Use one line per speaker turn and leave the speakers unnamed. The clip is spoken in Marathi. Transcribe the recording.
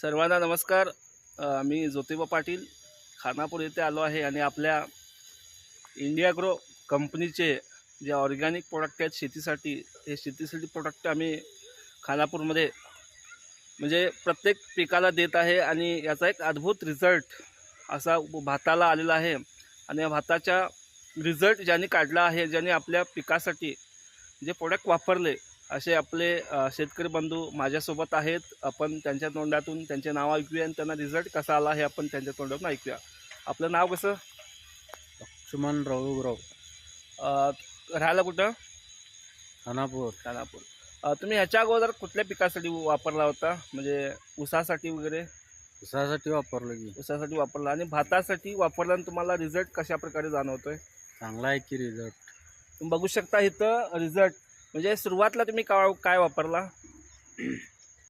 सर्वांना नमस्कार. मी ज्योतिबा पाटील खानापूर येथे आलो आहे आणि आपल्या इंडियाग्रो कंपनीचे जे ऑर्गॅनिक प्रोडक्ट आहेत शेतीसाठी, हे शेतीसाठी प्रोडक्ट आम्ही खानापूरमध्ये म्हणजे प्रत्येक पिकाला देत आहे आणि याचा एक अद्भुत रिझल्ट असा भाताला आलेला आहे. आणि या भाताच्या रिझल्ट ज्यांनी काढला आहे, ज्यांनी आपल्या पिकासाठी जे प्रोडक्ट वापरले, असे आपले शेतकरी बंधू माझ्यासोबत आहेत. आपण त्यांच्या तोंडातून त्यांचे नाव ऐकूया आणि त्यांना रिझल्ट कसा आला हे आपण त्यांच्या तोंडातून ऐकूया. आपलं नाव कसं?
लक्ष्मण राहुलराव,
अ, राहायला कुठं?
खानापूर.
खानापूर. तुम्ही ह्याच्या अगोदर कुठल्या पिकासाठी वापरला होता? म्हणजे ऊसासाठी वगैरे?
उसासाठी वापरलं की
ऊसासाठी वापरला. आणि भातासाठी वापरल्यानं तुम्हाला रिझल्ट कशा प्रकारे जाणवतोय?
चांगला आहे की रिझल्ट.
तुम्ही बघू शकता इथं रिझल्ट. म्हणजे सुरुवातीला तुम्ही काय वापरला?